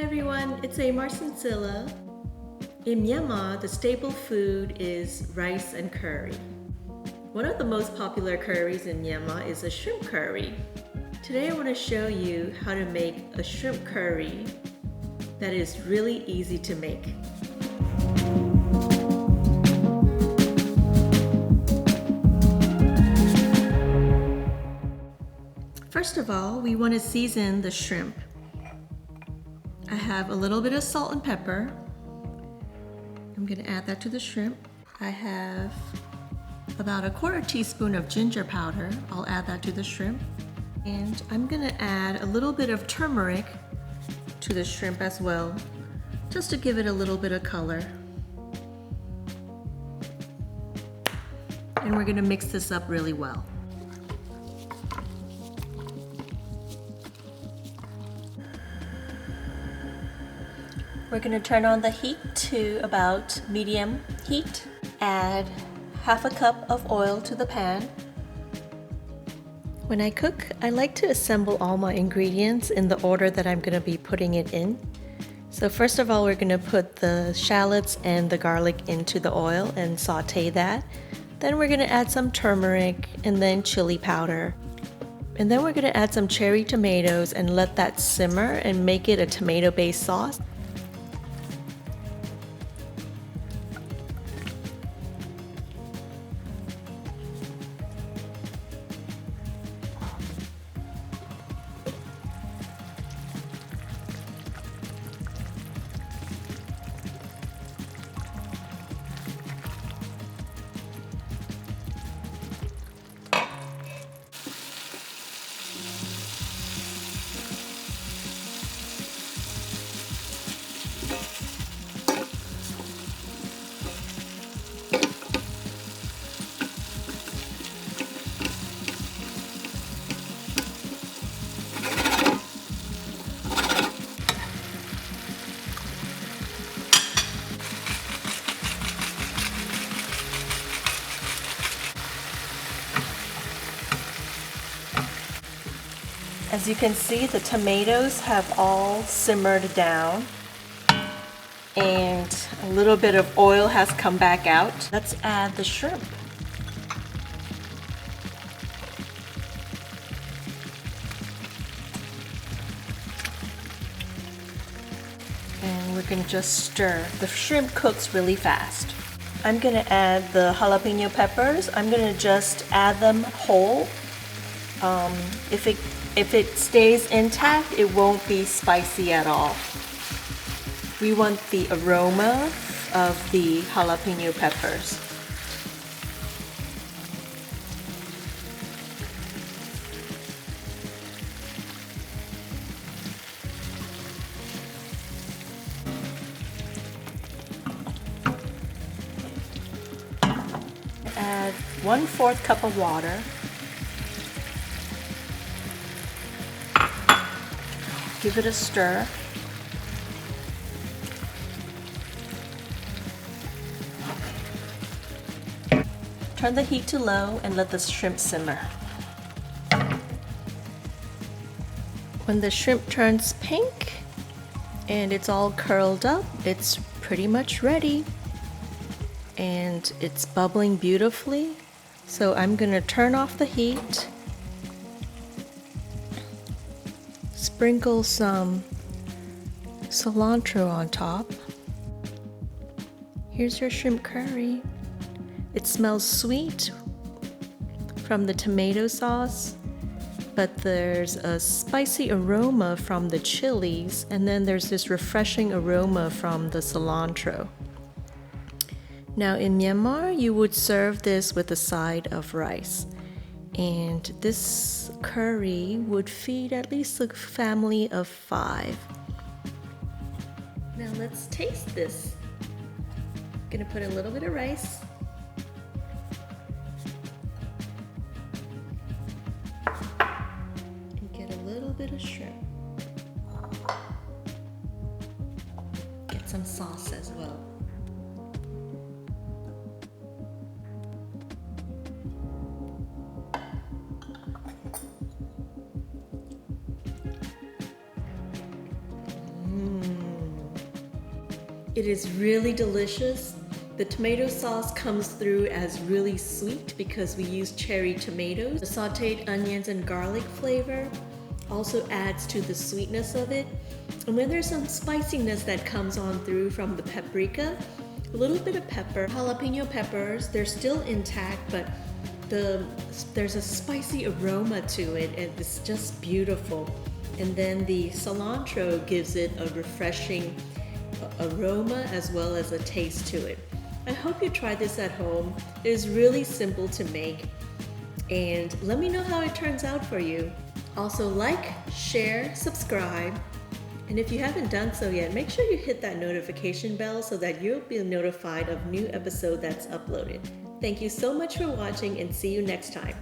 everyone, it's Amar Sincilla. In Myanmar, the staple food is rice and curry. One of the most popular curries in Myanmar is a shrimp curry. Today I want to show you how to make a shrimp curry that is really easy to make. First of all, we want to season the shrimp. I have a little bit of salt and pepper. I'm going to add that to the shrimp. I have about a quarter teaspoon of ginger powder. I'll add that to the shrimp. And I'm going to add a little bit of turmeric to the shrimp as well, just to give it a little bit of color. And we're going to mix this up really well. We're going to turn on the heat to about medium heat. Add half a cup of oil to the pan. When I cook, I like to assemble all my ingredients in the order that I'm going to be putting it in. So first of all, we're going to put the shallots and the garlic into the oil and saute that. Then we're going to add some turmeric and then chili powder. And then we're going to add some cherry tomatoes and let that simmer and make it a tomato-based sauce. As you can see, the tomatoes have all simmered down and a little bit of oil has come back out. Let's add the shrimp. And we're going to just stir. The shrimp cooks really fast. I'm going to add the jalapeno peppers. I'm going to just add them whole. If it stays intact, it won't be spicy at all. We want the aroma of the jalapeno peppers. Add 1/4 cup of water. Give it a stir. Turn the heat to low and let the shrimp simmer. When the shrimp turns pink and it's all curled up, it's pretty much ready. And it's bubbling beautifully. So I'm going to turn off the heat. Sprinkle some cilantro on top. Here's your shrimp curry. It smells sweet from the tomato sauce, but there's a spicy aroma from the chilies, and then there's this refreshing aroma from the cilantro. Now in Myanmar, you would serve this with a side of rice. And this curry would feed at least a family of 5. Now let's taste this. I'm gonna put a little bit of rice. And get a little bit of shrimp. Get some sauce as well. It is really delicious. The tomato sauce comes through as really sweet because we use cherry tomatoes. The sauteed onions and garlic flavor also adds to the sweetness of it. And then there's some spiciness that comes on through from the paprika, a little bit of pepper, jalapeno peppers. They're still intact, but there's a spicy aroma to it, and it's just beautiful. And then the cilantro gives it a refreshing aroma as well as a taste to it. I hope you try this at home. It is really simple to make, and let me know how it turns out for you. Also, like, share, subscribe, and if you haven't done so yet, make sure you hit that notification bell so that you'll be notified of new episode that's uploaded. Thank you so much for watching, and see you next time.